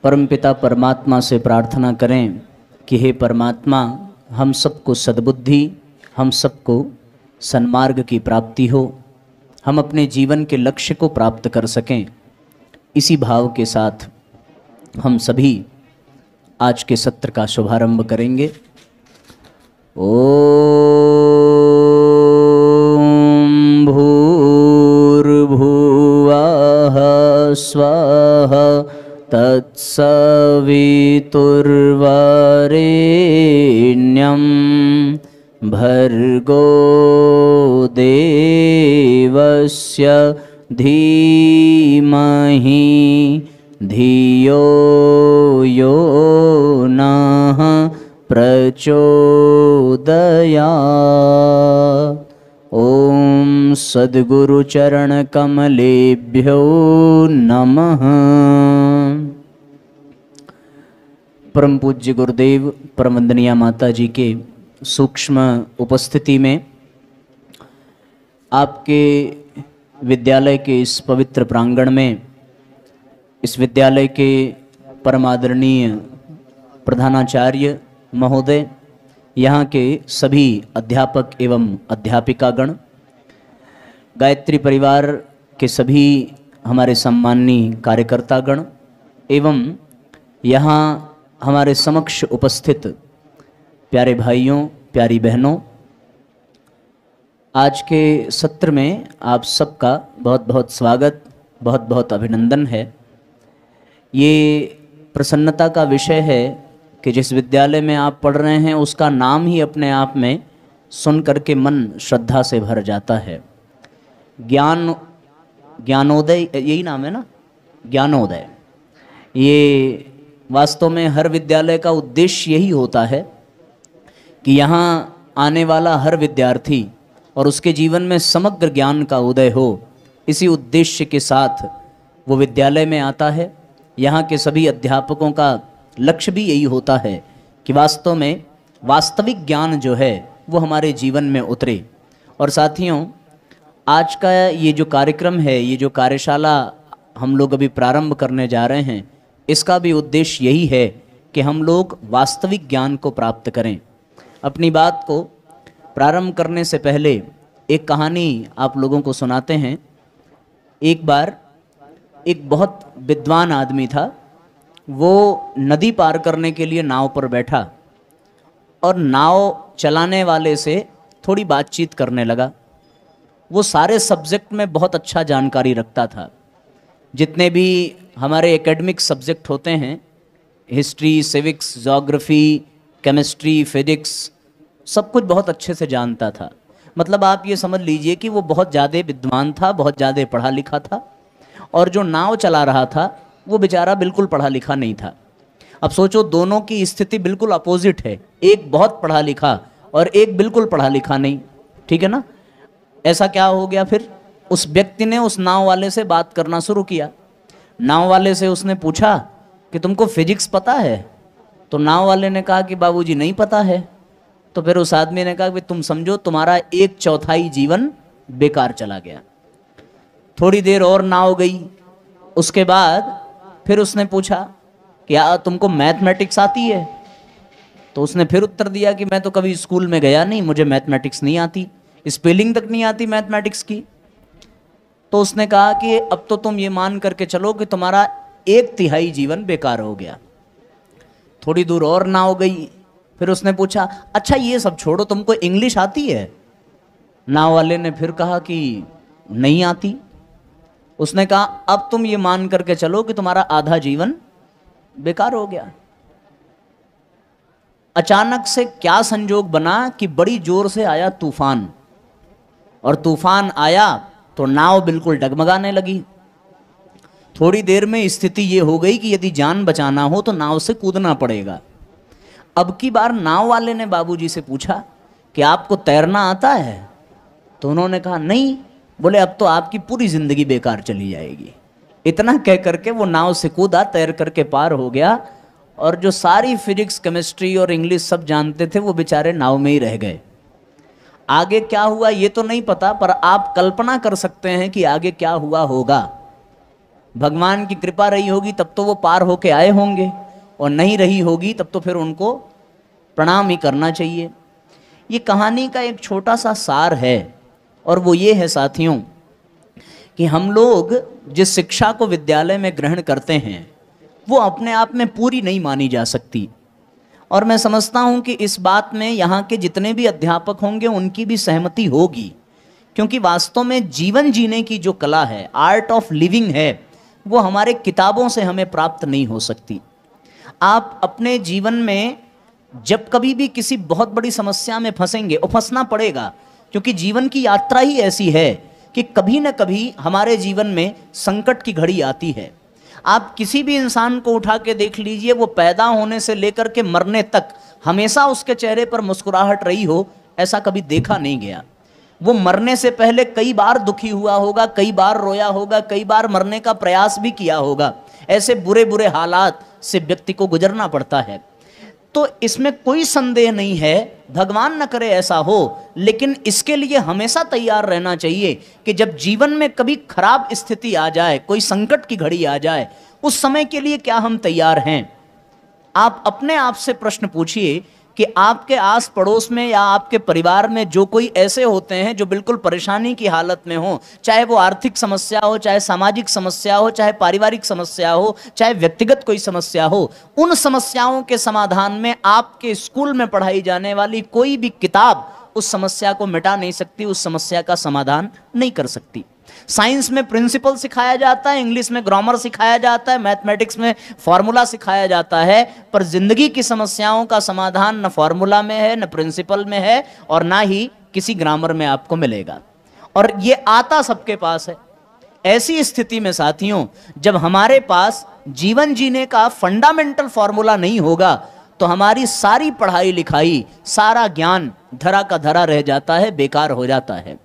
परमपिता परमात्मा से प्रार्थना करें कि हे परमात्मा, हम सबको सद्बुद्धि, हम सबको सन्मार्ग की प्राप्ति हो, हम अपने जीवन के लक्ष्य को प्राप्त कर सकें। इसी भाव के साथ हम सभी आज के सत्र का शुभारंभ करेंगे। ओम भूर्भुवः स्वः तत्सवितुर्वरेण्यं भर्गो देवस्य धीमहि धियो यो नः प्रचोदयात्। ओम सद्गुरु चरण कमलेभ्यो नमः। परम पूज्य गुरुदेव परम वंदनीय माता जी के सूक्ष्म उपस्थिति में आपके विद्यालय के इस पवित्र प्रांगण में, इस विद्यालय के परमादरणीय प्रधानाचार्य महोदय, यहाँ के सभी अध्यापक एवं अध्यापिकागण, गायत्री परिवार के सभी हमारे सम्माननीय कार्यकर्तागण एवं यहाँ हमारे समक्ष उपस्थित प्यारे भाइयों, प्यारी बहनों, आज के सत्र में आप सबका बहुत बहुत स्वागत, बहुत बहुत अभिनंदन है। ये प्रसन्नता का विषय है कि जिस विद्यालय में आप पढ़ रहे हैं उसका नाम ही अपने आप में सुन करके मन श्रद्धा से भर जाता है। ज्ञानोदय, यही नाम है ना, ज्ञानोदय। ये वास्तव में हर विद्यालय का उद्देश्य यही होता है कि यहाँ आने वाला हर विद्यार्थी और उसके जीवन में समग्र ज्ञान का उदय हो। इसी उद्देश्य के साथ वो विद्यालय में आता है। यहाँ के सभी अध्यापकों का लक्ष्य भी यही होता है कि वास्तव में वास्तविक ज्ञान जो है वो हमारे जीवन में उतरे। और साथियों, आज का ये जो कार्यक्रम है, ये जो कार्यशाला हम लोग अभी प्रारंभ करने जा रहे हैं, इसका भी उद्देश्य यही है कि हम लोग वास्तविक ज्ञान को प्राप्त करें। अपनी बात को प्रारंभ करने से पहले एक कहानी आप लोगों को सुनाते हैं। एक बार एक बहुत विद्वान आदमी था। वो नदी पार करने के लिए नाव पर बैठा और नाव चलाने वाले से थोड़ी बातचीत करने लगा। वो सारे सब्जेक्ट में बहुत अच्छा जानकारी रखता था। जितने भी हमारे एकेडमिक सब्जेक्ट होते हैं, history, civics, geography, chemistry, physics, सब कुछ बहुत अच्छे से जानता था। मतलब आप ये समझ लीजिए कि वो बहुत ज़्यादा विद्वान था, बहुत ज़्यादा पढ़ा लिखा था। और जो नाव चला रहा था वो बेचारा बिल्कुल पढ़ा लिखा नहीं था। अब सोचो, दोनों की स्थिति बिल्कुल अपोजिट है। एक बहुत पढ़ा लिखा और एक बिल्कुल पढ़ा लिखा नहीं। ठीक है ना? ऐसा क्या हो गया फिर? उस व्यक्ति ने उस नाव वाले से बात करना शुरू किया। नाव वाले से उसने पूछा कि तुमको फिजिक्स पता है? तो नाव वाले ने कहा कि बाबूजी नहीं पता है। तो फिर उस आदमी ने कहा कि तुम समझो तुम्हारा 1/4 जीवन बेकार चला गया। थोड़ी देर और नाव गई। उसके बाद फिर उसने पूछा कि तुमको मैथमेटिक्स आती है? तो उसने फिर उत्तर दिया कि मैं तो कभी स्कूल में गया नहीं, मुझे मैथमेटिक्स नहीं आती, स्पेलिंग तक नहीं आती मैथमेटिक्स की। तो उसने कहा कि अब तो तुम ये मान करके चलो कि तुम्हारा 1/3 जीवन बेकार हो गया। थोड़ी दूर और नाव गई। फिर उसने पूछा, अच्छा ये सब छोड़ो, तुमको इंग्लिश आती है? नाव वाले ने फिर कहा कि नहीं आती। उसने कहा, अब तुम ये मान करके चलो कि तुम्हारा आधा जीवन बेकार हो गया। अचानक से क्या संजोग बना कि बड़ी जोर से आया तूफान, और तूफान आया तो नाव बिल्कुल डगमगाने लगी। थोड़ी देर में स्थिति ये हो गई कि यदि जान बचाना हो तो नाव से कूदना पड़ेगा। अब की बार नाव वाले ने बाबूजी से पूछा कि आपको तैरना आता है? तो उन्होंने कहा नहीं। बोले अब तो आपकी पूरी जिंदगी बेकार चली जाएगी। इतना कह करके वो नाव से कूदा, तैर करके पार हो गया। और जो सारी फिजिक्स, केमिस्ट्री और इंग्लिश सब जानते थे वो बेचारे नाव में ही रह गए। आगे क्या हुआ ये तो नहीं पता, पर आप कल्पना कर सकते हैं कि आगे क्या हुआ होगा। भगवान की कृपा रही होगी तब तो वो पार होके आए होंगे, और नहीं रही होगी तब तो फिर उनको प्रणाम ही करना चाहिए। ये कहानी का एक छोटा सा सार है, और वो ये है साथियों कि हम लोग जिस शिक्षा को विद्यालय में ग्रहण करते हैं वो अपने आप में पूरी नहीं मानी जा सकती। और मैं समझता हूँ कि इस बात में यहाँ के जितने भी अध्यापक होंगे उनकी भी सहमति होगी, क्योंकि वास्तव में जीवन जीने की जो कला है, आर्ट ऑफ लिविंग है, वो हमारे किताबों से हमें प्राप्त नहीं हो सकती। आप अपने जीवन में जब कभी भी किसी बहुत बड़ी समस्या में फंसेंगे, और फंसना पड़ेगा, क्योंकि जीवन की यात्रा ही ऐसी है कि कभी न कभी हमारे जीवन में संकट की घड़ी आती है। आप किसी भी इंसान को उठा के देख लीजिए, वो पैदा होने से लेकर के मरने तक हमेशा उसके चेहरे पर मुस्कुराहट रही हो, ऐसा कभी देखा नहीं गया। वो मरने से पहले कई बार दुखी हुआ होगा, कई बार रोया होगा, कई बार मरने का प्रयास भी किया होगा। ऐसे बुरे बुरे हालात से व्यक्ति को गुजरना पड़ता है। तो इसमें कोई संदेह नहीं है, भगवान न करे ऐसा हो, लेकिन इसके लिए हमेशा तैयार रहना चाहिए कि जब जीवन में कभी खराब स्थिति आ जाए, कोई संकट की घड़ी आ जाए, उस समय के लिए क्या हम तैयार हैं। आप अपने आप से प्रश्न पूछिए कि आपके आस पड़ोस में या आपके परिवार में जो कोई ऐसे होते हैं जो बिल्कुल परेशानी की हालत में हो, चाहे वो आर्थिक समस्या हो, चाहे सामाजिक समस्या हो, चाहे पारिवारिक समस्या हो, चाहे व्यक्तिगत कोई समस्या हो, उन समस्याओं के समाधान में आपके स्कूल में पढ़ाई जाने वाली कोई भी किताब उस समस्या को मिटा नहीं सकती, उस समस्या का समाधान नहीं कर सकती। साइंस में प्रिंसिपल सिखाया जाता है, इंग्लिश में ग्रामर सिखाया जाता है, मैथमेटिक्स में फॉर्मूला सिखाया जाता है, पर जिंदगी की समस्याओं का समाधान न फॉर्मूला में है, न प्रिंसिपल में है, और ना ही किसी ग्रामर में आपको मिलेगा। और ये आता सबके पास है। ऐसी स्थिति में साथियों, जब हमारे पास जीवन जीने का फंडामेंटल फॉर्मूला नहीं होगा तो हमारी सारी पढ़ाई लिखाई, सारा ज्ञान धरा का धरा रह जाता है, बेकार हो जाता है।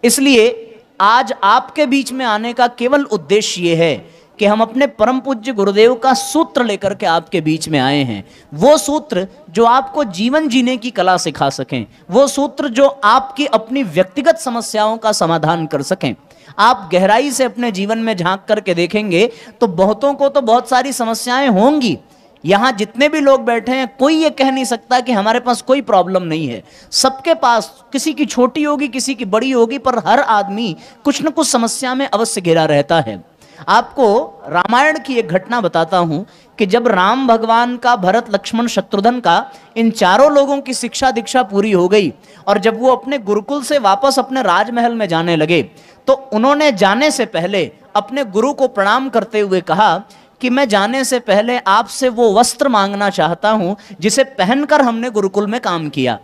इसलिए आज आपके बीच में आने का केवल उद्देश्य यह है कि हम अपने परम पूज्य गुरुदेव का सूत्र लेकर के आपके बीच में आए हैं। वो सूत्र जो आपको जीवन जीने की कला सिखा सकें, वो सूत्र जो आपकी अपनी व्यक्तिगत समस्याओं का समाधान कर सकें। आप गहराई से अपने जीवन में झांक करके देखेंगे तो बहुतों को तो बहुत सारी समस्याएं होंगी। यहाँ जितने भी लोग बैठे हैं, कोई ये कह नहीं सकता कि हमारे पास कोई प्रॉब्लम नहीं है। सबके पास, किसी की छोटी होगी, किसी की बड़ी होगी, पर हर आदमी कुछ न कुछ समस्या में अवश्य घिरा रहता है। आपको रामायण की एक घटना बताता हूं कि जब राम भगवान का, भरत लक्ष्मण शत्रुघ्न का, इन चारों लोगों की शिक्षा दीक्षा पूरी हो गई और जब वो अपने गुरुकुल से वापस अपने राजमहल में जाने लगे तो उन्होंने जाने से पहले अपने गुरु को प्रणाम करते हुए कहा कि मैं जाने से पहले आपसे वो वस्त्र मांगना चाहता हूं जिसे पहनकर हमने गुरुकुल में काम किया।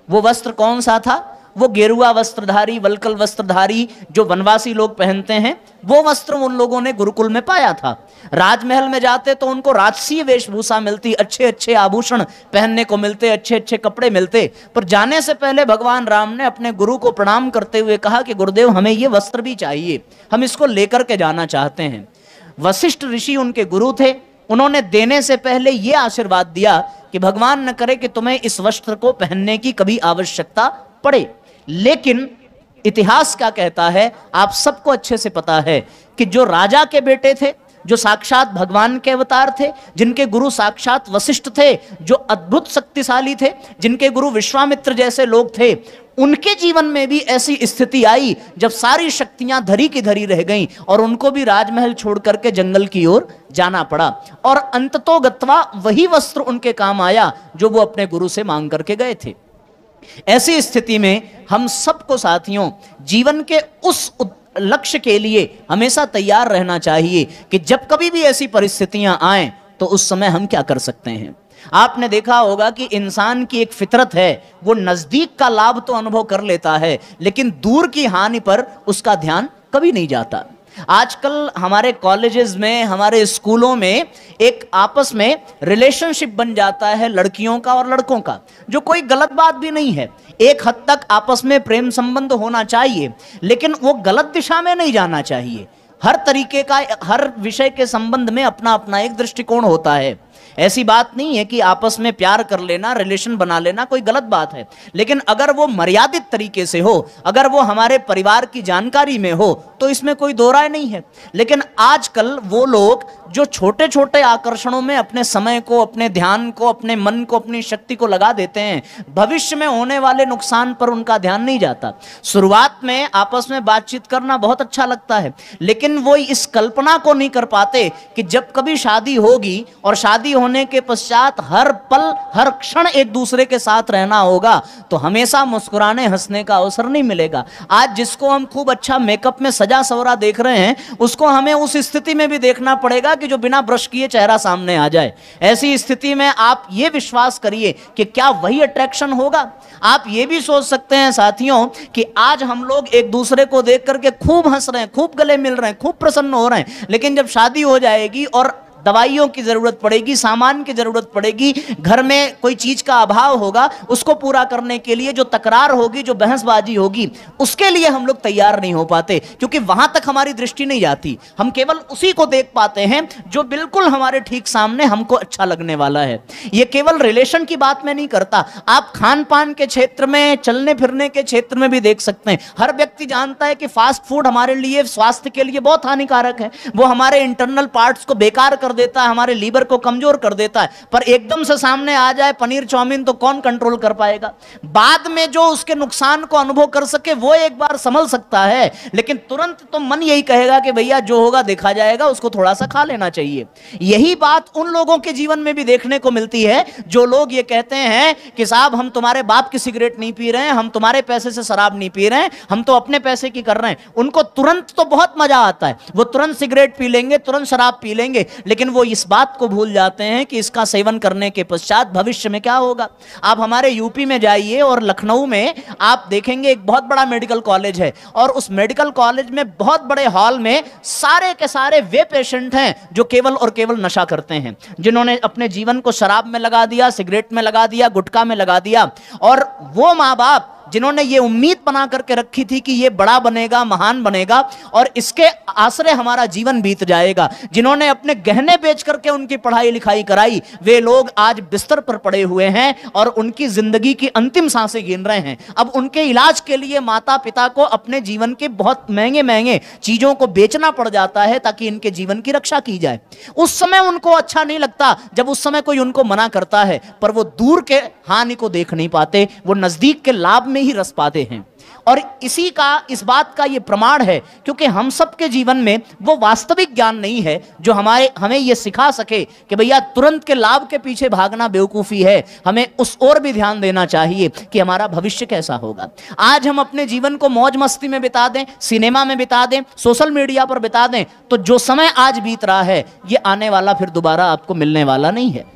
वो वस्त्र कौन सा था? वो गेरुआ वस्त्रधारी, वलकल वस्त्रधारी जो वनवासी लोग पहनते हैं, वो वस्त्र उन लोगों ने गुरुकुल में पाया था। राजमहल में जाते तो उनको राजसीय वेशभूषा मिलती, अच्छे अच्छे आभूषण पहनने को मिलते, अच्छे अच्छे कपड़े मिलते, पर जाने से पहले भगवान राम ने अपने गुरु को प्रणाम करते हुए कहा कि गुरुदेव हमें ये वस्त्र भी चाहिए, हम इसको लेकर के जाना चाहते हैं। वशिष्ठ ऋषि उनके गुरु थे, उन्होंने देने से पहले यह आशीर्वाद दिया कि भगवान न करे कि तुम्हें इस वस्त्र को पहनने की कभी आवश्यकता पड़े। लेकिन इतिहास क्या कहता है, आप सबको अच्छे से पता है कि जो राजा के बेटे थे, जो साक्षात भगवान के अवतार थे, जिनके गुरु साक्षात वशिष्ठ थे, जो अद्भुत शक्तिशाली थे, जिनके गुरु विश्वामित्र जैसे लोग थे, उनके जीवन में भी ऐसी स्थिति आई जब सारी शक्तियां धरी की धरी रह गईं और उनको भी राजमहल छोड़ करके जंगल की ओर जाना पड़ा। और अंततोगत्वा वही वस्त्र उनके काम आया जो वो अपने गुरु से मांग करके गए थे। ऐसी स्थिति में हम सबको साथियों जीवन के उस लक्ष्य के लिए हमेशा तैयार रहना चाहिए कि जब कभी भी ऐसी परिस्थितियां आएं तो उस समय हम क्या कर सकते हैं। आपने देखा होगा कि इंसान की एक फितरत है, वो नजदीक का लाभ तो अनुभव कर लेता है लेकिन दूर की हानि पर उसका ध्यान कभी नहीं जाता। आजकल हमारे कॉलेजेस में, हमारे स्कूलों में एक आपस में रिलेशनशिप बन जाता है लड़कियों का और लड़कों का, जो कोई गलत बात भी नहीं है। एक हद तक आपस में प्रेम संबंध होना चाहिए, लेकिन वो गलत दिशा में नहीं जाना चाहिए। हर तरीके का, हर विषय के संबंध में अपना अपना एक दृष्टिकोण होता है। ऐसी बात नहीं है कि आपस में प्यार कर लेना, रिलेशन बना लेना कोई गलत बात है, लेकिन अगर वो मर्यादित तरीके से हो, अगर वो हमारे परिवार की जानकारी में हो, तो इसमें कोई दो राय नहीं है। लेकिन आजकल वो लोग जो छोटे छोटे आकर्षणों में अपने समय को, अपने ध्यान को, अपने मन को, अपनी शक्ति को लगा देते हैं, भविष्य में होने वाले नुकसान पर उनका ध्यान नहीं जाता। शुरुआत में आपस में बातचीत करना बहुत अच्छा लगता है, लेकिन वो इस कल्पना को नहीं कर पाते कि जब कभी शादी होगी और शादी होने के पश्चात हर पल हर क्षण एक दूसरे के साथ रहना होगा, तो हमेशा मुस्कुराने हंसने का अवसर नहीं मिलेगा। आज जिसको हम खूब अच्छा मेकअप में सजा सवरा देख रहे हैं, उसको हमें उस स्थिति में भी देखना पड़ेगा कि जो बिना ब्रश किए चेहरा सामने आ जाए। ऐसी स्थिति में आप ये विश्वास करिए कि क्या वही अट्रैक्शन होगा। आप ये भी सोच सकते हैं साथियों कि आज हम लोग एक दूसरे को देख करके खूब हंस रहे हैं, खूब गले मिल रहे हैं, खूब प्रसन्न हो रहे हैं, लेकिन जब शादी हो जाएगी और दवाइयों की जरूरत पड़ेगी, सामान की जरूरत पड़ेगी, घर में कोई चीज का अभाव होगा, उसको पूरा करने के लिए जो तकरार होगी, जो बहसबाजी होगी, उसके लिए हम लोग तैयार नहीं हो पाते, क्योंकि वहां तक हमारी दृष्टि नहीं जाती। हम केवल उसी को देख पाते हैं जो बिल्कुल हमारे ठीक सामने हमको अच्छा लगने वाला है। ये केवल रिलेशन की बात मैं नहीं करता, आप खान पान के क्षेत्र में, चलने फिरने के क्षेत्र में भी देख सकते हैं। हर व्यक्ति जानता है कि फास्ट फूड हमारे लिए, स्वास्थ्य के लिए बहुत हानिकारक है। वो हमारे इंटरनल पार्ट्स को बेकार कर देता है, हमारे लीवर को कमजोर कर देता है। पर एकदम से सामने आ जाए पनीर चाउमीन, तो कौन कंट्रोल कर पाएगा। बाद में जो उसके नुकसान को अनुभव कर सके वो एक बार संभल सकता है, लेकिन तुरंत तो मन यही कहेगा कि भैया जो होगा देखा जाएगा, उसको थोड़ा सा खा लेना चाहिए। यही बात उन लोगों के जीवन में भी देखने को मिलती है जो लोग ये कहते हैं कि साहब हम तुम्हारे बाप की सिगरेट नहीं पी रहे हैं, हम तुम्हारे पैसे से शराब नहीं पी रहे हैं, हम तो अपने पैसे की कर रहे हैं। उनको तुरंत तो बहुत मजा आता है, वो तुरंत सिगरेट पी लेंगे, तुरंत शराब पी लेंगे, लेकिन वो इस बात को भूल जाते हैं कि इसका सेवन करने के पश्चात भविष्य में क्या होगा। आप हमारे यूपी में जाइए और लखनऊ में आप देखेंगे एक बहुत बड़ा मेडिकल कॉलेज है, और उस मेडिकल कॉलेज में बहुत बड़े हॉल में सारे के सारे वे पेशेंट हैं जो केवल और केवल नशा करते हैं, जिन्होंने अपने जीवन को शराब में लगा दिया, सिगरेट में लगा दिया, गुटखा में लगा दिया। और वो माँ बाप जिन्होंने ये उम्मीद बना करके रखी थी कि ये बड़ा बनेगा, महान बनेगा और इसके आश्रय हमारा जीवन बीत जाएगा, जिन्होंने अपने गहने बेच करके उनकी पढ़ाई लिखाई कराई, वे लोग आज बिस्तर पर पड़े हुए हैं और उनकी जिंदगी की अंतिम सांसें गिन रहे हैं। अब उनके इलाज के लिए माता पिता को अपने जीवन के बहुत महंगे महंगे चीजों को बेचना पड़ जाता है ताकि इनके जीवन की रक्षा की जाए। उस समय उनको अच्छा नहीं लगता जब उस समय कोई उनको मना करता है, पर वो दूर के हानि को देख नहीं पाते, वो नजदीक के लाभ में ही रस पाते हैं। और इस बात का ये प्रमाण है क्योंकि हम सब के जीवन में वो वास्तविक ज्ञान नहीं है जो हमें ये सिखा सके कि भैया तुरंत के लाभ के पीछे भागना बेवकूफी है, हमें उस ओर भी ध्यान देना चाहिए कि हमारा भविष्य कैसा होगा। आज हम अपने जीवन को मौज मस्ती में बिता दें, सिनेमा में बिता दें, सोशल मीडिया पर बिता दें, तो जो समय आज बीत रहा है ये आने वाला फिर दोबारा आपको मिलने वाला नहीं है।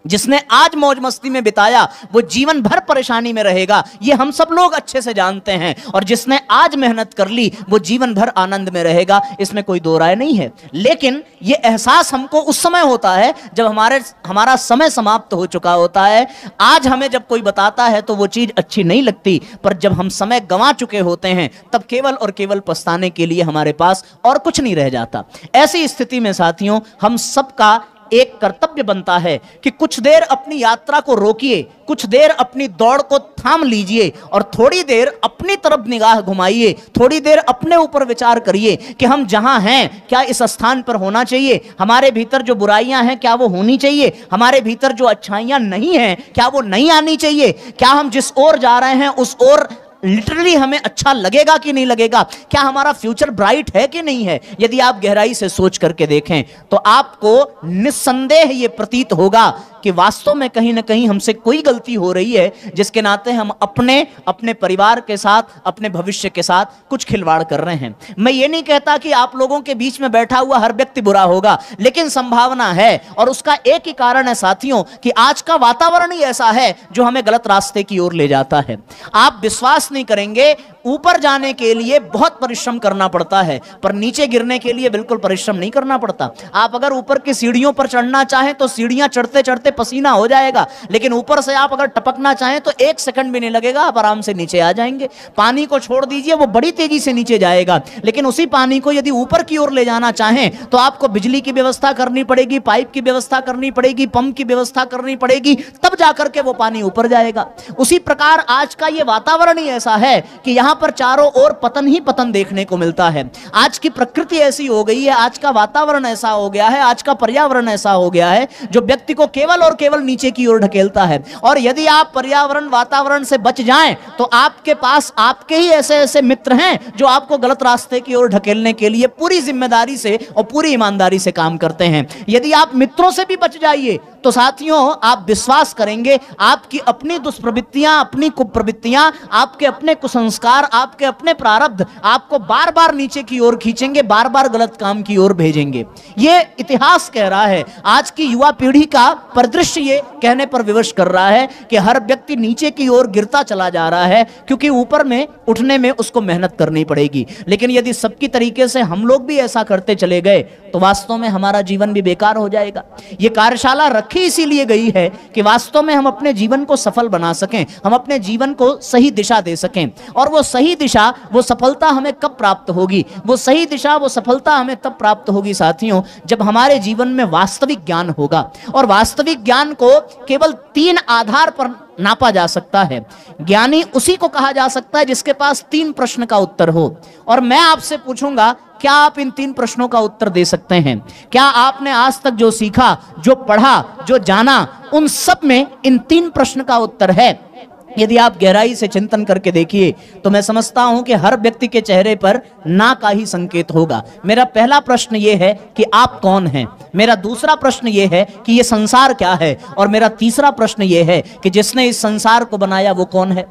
जिसने आज मौज मस्ती में बिताया वो जीवन भर परेशानी में रहेगा, ये हम सब लोग अच्छे से जानते हैं, और जिसने आज मेहनत कर ली वो जीवन भर आनंद में रहेगा, इसमें कोई दो राय नहीं है। लेकिन ये एहसास हमको उस समय होता है जब हमारा समय समाप्त हो चुका होता है। आज हमें जब कोई बताता है तो वो चीज अच्छी नहीं लगती, पर जब हम समय गंवा चुके होते हैं तब केवल और केवल पछताने के लिए हमारे पास और कुछ नहीं रह जाता। ऐसी स्थिति में साथियों हम सबका एक कर्तव्य बनता है कि कुछ देर अपनी यात्रा को रोकिए, कुछ देर अपनी दौड़ को थाम लीजिए और थोड़ी देर अपनी तरफ निगाह घुमाइए, थोड़ी देर अपने ऊपर विचार करिए कि हम जहां हैं क्या इस स्थान पर होना चाहिए, हमारे भीतर जो बुराइयां हैं क्या वो होनी चाहिए, हमारे भीतर जो अच्छाइयां नहीं हैं क्या वो नहीं आनी चाहिए, क्या हम जिस ओर जा रहे हैं उस ओर लिटरली हमें अच्छा लगेगा कि नहीं लगेगा, क्या हमारा फ्यूचर ब्राइट है कि नहीं है। यदि आप गहराई से सोच करके देखें तो आपको निस्संदेह ये प्रतीत होगा कि वास्तव में कहीं ना कहीं हमसे कोई गलती हो रही है, जिसके नाते हम अपने परिवार के साथ, अपने भविष्य के साथ कुछ खिलवाड़ कर रहे हैं। मैं ये नहीं कहता कि आप लोगों के बीच में बैठा हुआ हर व्यक्ति बुरा होगा, लेकिन संभावना है, और उसका एक ही कारण है साथियों कि आज का वातावरण ही ऐसा है जो हमें गलत रास्ते की ओर ले जाता है। आप विश्वास नहीं करेंगे, ऊपर जाने के लिए बहुत परिश्रम करना पड़ता है, पर नीचे गिरने के लिए बिल्कुल परिश्रम नहीं करना पड़ता। आप अगर ऊपर की सीढ़ियों पर चढ़ना चाहें तो सीढ़ियां चढ़ते चढ़ते पसीना हो जाएगा, लेकिन ऊपर से आप अगर टपकना चाहें तो 1 सेकंड भी नहीं लगेगा, आप आराम से नीचे आ जाएंगे। पानी को छोड़ दीजिए, वो बड़ी तेजी से नीचे जाएगा, लेकिन उसी पानी को यदि ऊपर की ओर ले जाना चाहें तो आपको बिजली की व्यवस्था करनी पड़ेगी, पाइप की व्यवस्था करनी पड़ेगी, पंप की व्यवस्था करनी पड़ेगी, तब जाकर के वो पानी ऊपर जाएगा। उसी प्रकार आज का ये वातावरण ही ऐसा है कि यहां पर चारों ओर पतन ही पतन देखने को मिलता है। आज की प्रकृति ऐसी हो गई है, आज का वातावरण ऐसा हो गया है, आज का पर्यावरण ऐसा हो गया है जो व्यक्ति को केवल और केवल नीचे की ओर ढकेलता है। और यदि आप पर्यावरण वातावरण से बच जाएं तो आपके पास आपके ही ऐसे ऐसे मित्र हैं जो आपको गलत रास्ते की ओर ढकेलने के लिए पूरी जिम्मेदारी से और पूरी ईमानदारी से काम करते हैं। यदि आप मित्रों से भी बच जाइए तो साथियों आप विश्वास करेंगे आपकी अपनी दुष्प्रवृत्तियां, अपनी कुप्रवृत्तियां, आपके अपने कुसंस्कार, आपके अपने प्रारब्ध आपको बार बार नीचे की ओर खींचेंगे, बार बार गलत काम की ओर भेजेंगे। ये इतिहास कह रहा है। आज की युवा पीढ़ी का परिदृश्य ये कहने पर विवश कर रहा है कि हर व्यक्ति नीचे की ओर गिरता चला जा रहा है, क्योंकि ऊपर में उठने में उसको मेहनत करनी पड़ेगी। लेकिन यदि सबकी तरीके से हम लोग भी ऐसा करते चले गए तो वास्तव में हमारा जीवन भी बेकार हो जाएगा। ये कार्यशाला रखी इसीलिए गई है कि वास्तव में हम अपने जीवन को सफल बना सकें, हम अपने जीवन को सही दिशा दे सकें। और वो सही दिशा, वो सफलता हमें कब प्राप्त होगी? वो सही दिशा, वो सफलता हमें तब प्राप्त होगी साथियों जब हमारे जीवन में वास्तविक ज्ञान होगा। और वास्तविक ज्ञान को केवल 3 आधार पर नापा जा सकता है। ज्ञानी उसी को कहा जा सकता है जिसके पास 3 प्रश्न का उत्तर हो। और मैं आपसे पूछूंगा, क्या आप इन 3 प्रश्नों का उत्तर दे सकते हैं? क्या आपने आज तक जो सीखा, जो पढ़ा, जो जाना, उन सब में इन 3 प्रश्न का उत्तर है? यदि आप गहराई से चिंतन करके देखिए तो मैं समझता हूं कि हर व्यक्ति के चेहरे पर ना का ही संकेत होगा। मेरा पहला प्रश्न यह है कि आप कौन हैं? मेरा दूसरा प्रश्न यह है कि यह संसार क्या है? और मेरा तीसरा प्रश्न यह है कि जिसने इस संसार को बनाया वो कौन है?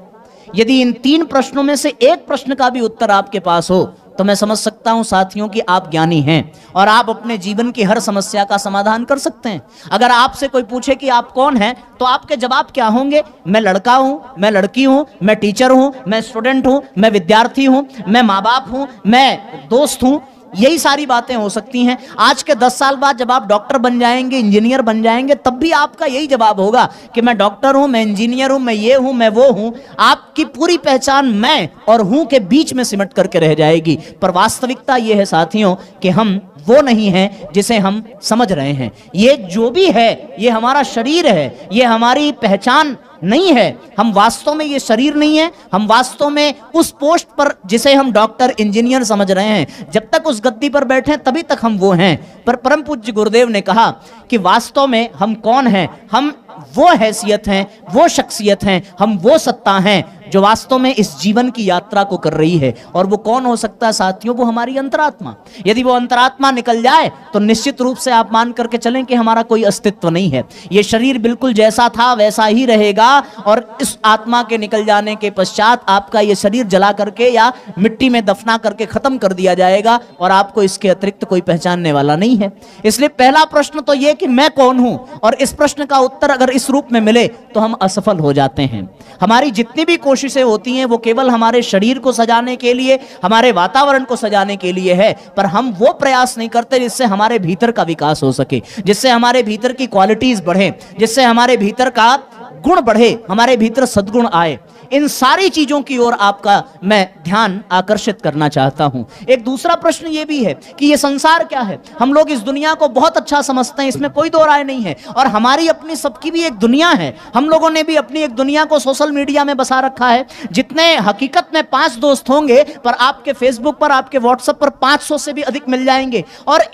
यदि इन 3 प्रश्नों में से एक प्रश्न का भी उत्तर आपके पास हो तो मैं समझ सकता हूं साथियों कि आप ज्ञानी हैं और आप अपने जीवन की हर समस्या का समाधान कर सकते हैं। अगर आपसे कोई पूछे कि आप कौन हैं तो आपके जवाब क्या होंगे? मैं लड़का हूं, मैं लड़की हूं, मैं टीचर हूं, मैं स्टूडेंट हूं, मैं विद्यार्थी हूं, मैं माँ बाप हूं, मैं दोस्त हूं। यही सारी बातें हो सकती हैं। आज के 10 साल बाद जब आप डॉक्टर बन जाएंगे, इंजीनियर बन जाएंगे, तब भी आपका यही जवाब होगा कि मैं डॉक्टर हूं, मैं इंजीनियर हूं, मैं ये हूं, मैं वो हूं। आपकी पूरी पहचान मैं और हूं के बीच में सिमट करके रह जाएगी। पर वास्तविकता ये है साथियों कि हम वो नहीं हैं जिसे हम समझ रहे हैं। ये जो भी है ये हमारा शरीर है, ये हमारी पहचान नहीं है। हम वास्तव में ये शरीर नहीं है। हम वास्तव में उस पोस्ट पर जिसे हम डॉक्टर, इंजीनियर समझ रहे हैं, जब तक उस गद्दी पर बैठे तभी तक हम वो हैं। पर परम पूज्य गुरुदेव ने कहा कि वास्तव में हम कौन हैं? हम वो हैसियत हैं, वो शख्सियत हैं, हम वो सत्ता हैं जो वास्तव में इस जीवन की यात्रा को कर रही है। और वो कौन हो सकता है साथियों? वो हमारी अंतरात्मा। यदि वो अंतरात्मा निकल जाए तो निश्चित रूप से आप मान करके चलें कि हमारा कोई अस्तित्व नहीं है। ये शरीर बिल्कुल जैसा था वैसा ही रहेगा और इस आत्मा के निकल जाने के पश्चात आपका ये शरीर जला करके या मिट्टी में दफना करके खत्म कर दिया जाएगा और आपको इसके अतिरिक्त कोई पहचानने वाला नहीं है। इसलिए पहला प्रश्न तो ये कि मैं कौन हूं, और इस प्रश्न का उत्तर अगर इस रूप में मिले तो हम असफल हो जाते हैं। हमारी जितनी भी कोशिशें होती हैं वो केवल हमारे शरीर को सजाने के लिए, हमारे वातावरण को सजाने के लिए है, पर हम वो प्रयास नहीं करते जिससे हमारे भीतर का विकास हो सके, जिससे हमारे भीतर की क्वालिटीज बढ़े, जिससे हमारे भीतर का गुण बढ़े, हमारे भीतर सद्गुण आए। इन सारी चीजों की ओर आपका मैं ध्यान आकर्षित करना चाहता हूं। एक दूसरा प्रश्न यह भी है कि यह संसार क्या है? हम लोग इस दुनिया को बहुत अच्छा समझते हैं, इसमें कोई दो राय नहीं है, और हमारी अपनी सबकी भी एक दुनिया है। हम लोगों ने भी अपनी एक दुनिया को सोशल मीडिया में बसा रखा है। जितने हकीकत में 5 दोस्त होंगे, पर आपके फेसबुक पर, आपके व्हाट्सएप पर 500 से भी अधिक मिल जाएंगे। और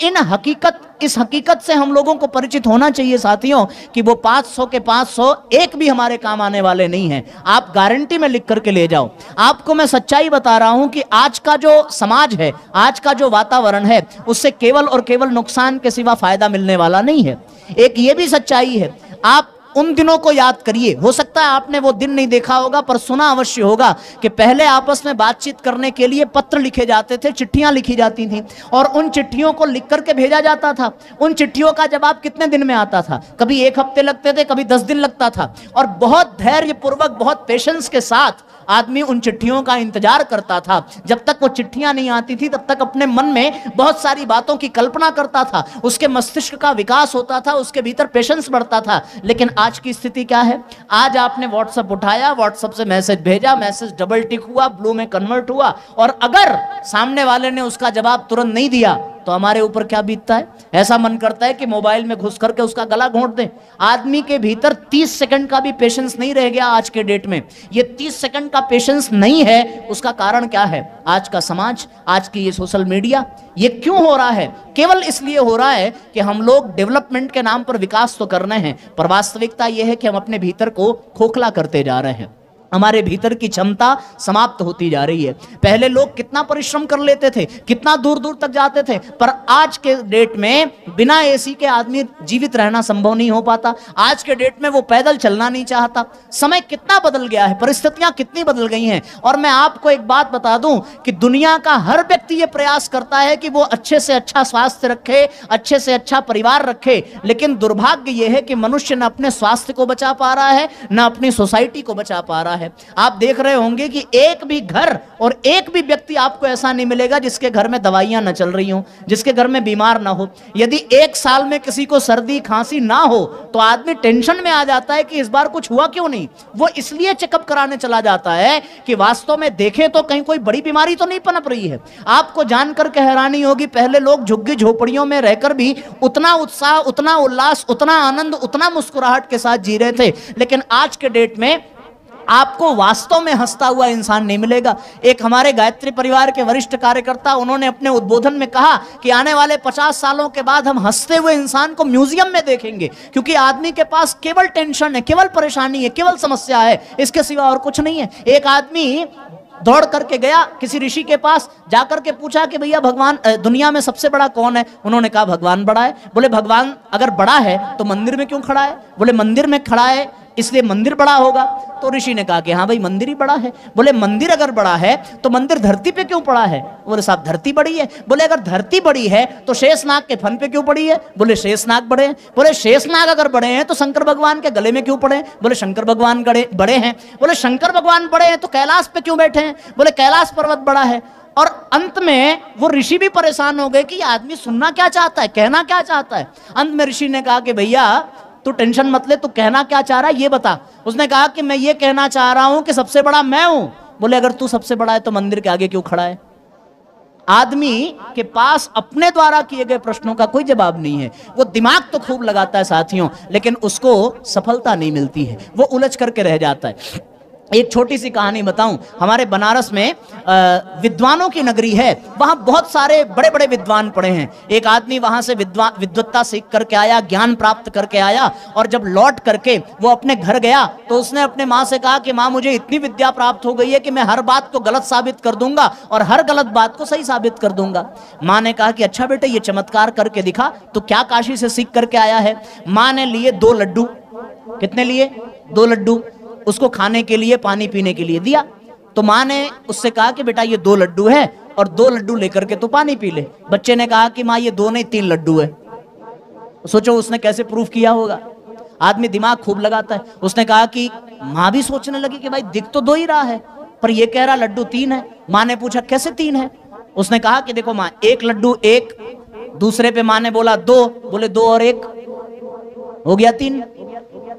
इस हकीकत से हम लोगों को परिचित होना चाहिए साथियों कि वो 500 के 500 एक भी हमारे काम आने वाले नहीं हैं। आप गारंटी में लिख करके ले जाओ। आपको मैं सच्चाई बता रहा हूं कि आज का जो समाज है, आज का जो वातावरण है, उससे केवल और केवल नुकसान के सिवा फायदा मिलने वाला नहीं है। एक ये भी सच्चाई है, आप उन दिनों को याद करिए। हो सकता है आपने वो दिन नहीं देखा होगा, पर सुना अवश्य होगा कि पहले आपस में बातचीत करने के लिए पत्र लिखे जाते थे, चिट्ठियां लिखी जाती थीं, और उन चिट्ठियों को लिख करके भेजा जाता था। उन चिट्ठियों का जवाब कितने दिन में आता था? कभी 1 हफ्ते लगते थे, कभी 10 दिन लगता था। और बहुत धैर्यपूर्वक, बहुत पेशेंस के साथ आदमी उन चिट्ठियों का इंतजार करता था। जब तक वो चिट्ठियां नहीं आती थी तब तक अपने मन में बहुत सारी बातों की कल्पना करता था, उसके मस्तिष्क का विकास होता था, उसके भीतर पेशेंस बढ़ता था। लेकिन आज की स्थिति क्या है? आज आपने व्हाट्सएप उठाया, व्हाट्सएप से मैसेज भेजा, मैसेज डबल टिक हुआ, ब्लू में कन्वर्ट हुआ, और अगर सामने वाले ने उसका जवाब तुरंत नहीं दिया तो हमारे ऊपर क्या बीतता है? ऐसा मन करता है कि मोबाइल में घुस करके उसका गला घोंट दें। आदमी के भीतर 30 सेकंड का भी पेशेंस नहीं रह गया आज के डेट में। ये 30 सेकंड का पेशेंस नहीं है, उसका कारण क्या है? आज का समाज, आज की ये सोशल मीडिया। ये क्यों हो रहा है? केवल इसलिए हो रहा है कि हम लोग डेवलपमेंट के नाम पर विकास तो कर रहे हैं, पर वास्तविकता यह है कि हम अपने भीतर को खोखला करते जा रहे हैं। हमारे भीतर की क्षमता समाप्त होती जा रही है। पहले लोग कितना परिश्रम कर लेते थे, कितना दूर दूर तक जाते थे, पर आज के डेट में बिना एसी के आदमी जीवित रहना संभव नहीं हो पाता। आज के डेट में वो पैदल चलना नहीं चाहता। समय कितना बदल गया है, परिस्थितियां कितनी बदल गई हैं। और मैं आपको एक बात बता दूं कि दुनिया का हर व्यक्ति ये प्रयास करता है कि वो अच्छे से अच्छा स्वास्थ्य रखे, अच्छे से अच्छा परिवार रखे, लेकिन दुर्भाग्य यह है कि मनुष्य न अपने स्वास्थ्य को बचा पा रहा है, न अपनी सोसाइटी को बचा पा रहा है। आप देख रहे होंगे कि एक भी घर और एक भी व्यक्ति आपको ऐसा नहीं मिलेगा जिसके घर में दवाइयां न चल रही हो, जिसके घर में बीमार ना हो। यदि एक साल में किसी को सर्दी खांसी ना हो तो आदमी टेंशन में आ जाता है कि इस बार कुछ हुआ क्यों नहीं। वो इसलिए चेकअप कराने चला जाता है कि वास्तव में देखें तो कहीं कोई बड़ी बीमारी तो नहीं पनप रही है। आपको जानकर के हैरानी होगी, पहले लोग झुग्गी झोपड़ियों में रहकर भी उतना उत्साह, उतना उल्लास, उतना आनंद, उतना मुस्कुराहट के साथ जी रहे थे। लेकिन आज के डेट में आपको वास्तव में हंसता हुआ इंसान नहीं मिलेगा। एक हमारे गायत्री परिवार के वरिष्ठ कार्यकर्ता, उन्होंने अपने उद्बोधन में कहा कि आने वाले 50 सालों के बाद हम हंसते हुए इंसान को म्यूजियम में देखेंगे, क्योंकि आदमी के पास केवल टेंशन है, केवल परेशानी है, केवल समस्या है, इसके सिवा और कुछ नहीं है। एक आदमी दौड़ करके गया किसी ऋषि के पास, जाकर के पूछा कि भैया भगवान दुनिया में सबसे बड़ा कौन है? उन्होंने कहा भगवान बड़ा है। बोले भगवान अगर बड़ा है तो मंदिर में क्यों खड़ा है? बोले मंदिर में खड़ा है इसलिए मंदिर बड़ा होगा। तो ऋषि ने कहा कि हाँ भाई मंदिर ही बड़ा है। बोले मंदिर अगर बड़ा है तो मंदिर धरती पे क्यों पड़ा है? बोले साहब धरती बड़ी है। बोले अगर धरती बड़ी है तो शेषनाग के फन पे क्यों पड़ी है? बोले शेषनाग बड़े हैं। बोले शेषनाग अगर बड़े हैं तो शंकर भगवान के गले में क्यों पड़े? बोले शंकर भगवान बड़े हैं। बोले शंकर भगवान बड़े हैं तो कैलाश पे क्यों बैठे हैं? बोले कैलाश पर्वत बड़ा है। और अंत में वो ऋषि भी परेशान हो गए कि आदमी सुनना क्या चाहता है, कहना क्या चाहता है। अंत में ऋषि ने कहा कि भैया तू टेंशन मत ले, तू कहना क्या चाह रहा है ये बता। उसने कहा कि मैं ये कहना चाह रहा हूं कि सबसे बड़ा मैं हूं। बोले अगर तू सबसे बड़ा है तो मंदिर के आगे क्यों खड़ा है? आदमी के पास अपने द्वारा किए गए प्रश्नों का कोई जवाब नहीं है। वो दिमाग तो खूब लगाता है साथियों, लेकिन उसको सफलता नहीं मिलती है, वो उलझ करके रह जाता है। एक छोटी सी कहानी बताऊं। हमारे बनारस में विद्वानों की नगरी है, वहां बहुत सारे बड़े बड़े विद्वान पढ़े हैं। एक आदमी वहां से विद्वत्ता सीख करके आया, ज्ञान प्राप्त करके आया, और जब लौट करके वो अपने घर गया तो उसने अपने माँ से कहा कि माँ मुझे इतनी विद्या प्राप्त हो गई है कि मैं हर बात को गलत साबित कर दूंगा और हर गलत बात को सही साबित कर दूंगा। माँ ने कहा कि अच्छा बेटे ये चमत्कार करके दिखा, तो क्या काशी से सीख करके आया है? माँ ने लिए 2 लड्डू। कितने लिए? 2 लड्डू। उसको खाने के लिए, पानी पीने के लिए दिया। तो माँ ने उससे कहा कि बेटा ये 2 लड्डू है और 2 लड्डू लेकर के तो पानी पी ले। बच्चे ने कहा कि माँ ये 2 नहीं 3 लड्डू है। सोचो उसने कैसे प्रूफ किया होगा। आदमी दिमाग खूब लगाता है। उसने कहा कि माँ भी सोचने लगी कि भाई दिख तो 2 ही रहा है, पर ये कह रहा लड्डू 3 है। माँ ने पूछा कैसे 3 है? उसने कहा कि देखो माँ, 1 लड्डू 1, दूसरे पे माँ ने बोला 2, बोले 2 और 1 हो गया 3।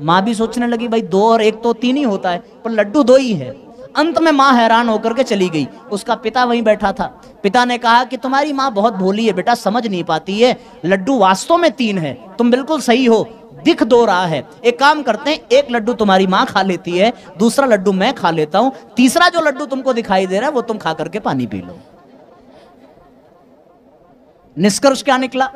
माँ भी सोचने लगी भाई 2 और 1 तो 3 ही होता है, पर लड्डू 2 ही है। अंत में माँ हैरान होकर के चली गई। उसका पिता वहीं बैठा था। पिता ने कहा कि तुम्हारी माँ बहुत भोली है बेटा, समझ नहीं पाती है, लड्डू वास्तव में 3 है, तुम बिल्कुल सही हो, दिख 2 रहा है। एक काम करते हैं, 1 लड्डू तुम्हारी माँ खा लेती है, दूसरा लड्डू मैं खा लेता हूं, तीसरा जो लड्डू तुमको दिखाई दे रहा है वो तुम खा करके पानी पी लो। निष्कर्ष क्या निकला?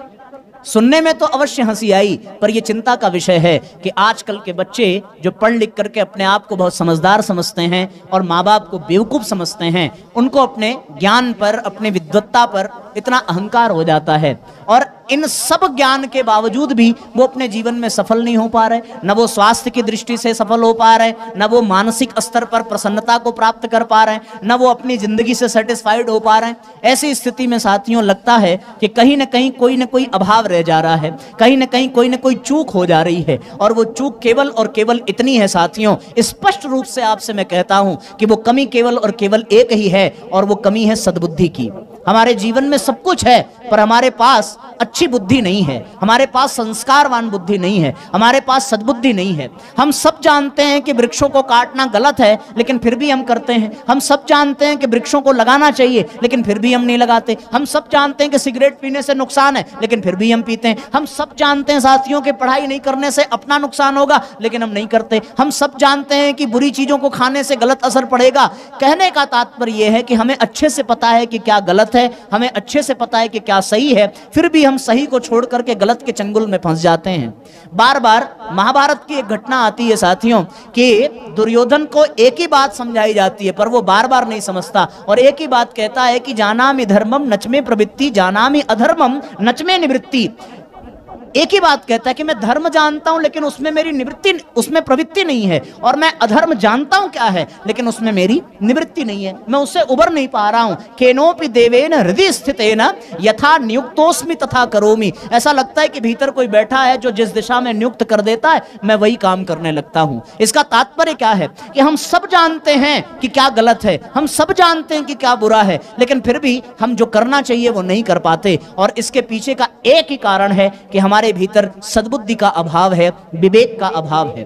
सुनने में तो अवश्य हंसी आई, पर यह चिंता का विषय है कि आजकल के बच्चे जो पढ़ लिख करके अपने आप को बहुत समझदार समझते हैं और माँ बाप को बेवकूफ समझते हैं, उनको अपने ज्ञान पर, अपने विद्वत्ता पर इतना अहंकार हो जाता है। और इन सब ज्ञान के बावजूद भी वो अपने जीवन में सफल नहीं हो पा रहे, न वो स्वास्थ्य की दृष्टि से सफल हो पा रहे, न वो मानसिक स्तर पर प्रसन्नता को प्राप्त कर पा रहे, न वो अपनी जिंदगी से सेटिस्फाइड हो पा रहे हैं। ऐसी स्थिति में साथियों लगता है कि कहीं ना कहीं कोई ना कोई अभाव रह जा रहा है, कहीं ना कहीं कोई ना कोई चूक हो जा रही है। और वो चूक केवल और केवल इतनी है साथियों, स्पष्ट रूप से आपसे मैं कहता हूं कि वो कमी केवल और केवल एक ही है, और वो कमी है सद्बुद्धि की। हमारे जीवन में सब कुछ है, पर हमारे पास अच्छी बुद्धि नहीं है, हमारे पास संस्कारवान बुद्धि नहीं है, हमारे पास सद्बुद्धि नहीं है। हम सब जानते हैं कि वृक्षों को काटना गलत है, लेकिन फिर भी हम करते हैं। हम सब जानते हैं कि वृक्षों को लगाना चाहिए, लेकिन फिर भी हम नहीं लगाते। हम सब जानते हैं कि सिगरेट पीने से नुकसान है, लेकिन फिर भी हम पीते हैं। हम सब जानते हैं साथियों कि पढ़ाई नहीं करने से अपना नुकसान होगा, लेकिन हम नहीं करते। हम सब जानते हैं कि बुरी चीजों को खाने से गलत असर पड़ेगा। कहने का तात्पर्य यह है कि हमें अच्छे से पता है कि क्या गलत है, हमें अच्छे से पता है कि क्या सही है, फिर भी हम सही को छोड़ करके गलत के चंगुल में फंस जाते हैं। बार बार महाभारत की एक घटना आती है साथियों कि दुर्योधन को एक ही बात समझाई जाती है, पर वो बार बार नहीं समझता और एक ही बात कहता है कि जानामि धर्मम नच में प्रवृत्ति, जानामि अधर्मम नच में निवृत्ति। एक ही बात कहता है कि मैं धर्म जानता हूं, लेकिन उसमें मेरी निवृत्ति, उसमें प्रवृत्ति नहीं है, और मैं अधर्म जानता हूं क्या है, लेकिन उसमें मेरी निवृत्ति नहीं है, मैं उससे उबर नहीं पा रहा हूं। केनोपि देवेन हृदय स्थितेन यथा नियुक्तोस्मि तथा करोमि। ऐसा लगता है कि भीतर कोई बैठा है जो जिस दिशा में नियुक्त कर देता है मैं वही काम करने लगता हूं। इसका तात्पर्य क्या है कि हम सब जानते हैं कि क्या गलत है, हम सब जानते हैं कि क्या बुरा है, लेकिन फिर भी हम जो करना चाहिए वो नहीं कर पाते। और इसके पीछे का एक ही कारण है कि हमारे भीतर सद्बुद्धि का अभाव है, विवेक का अभाव है।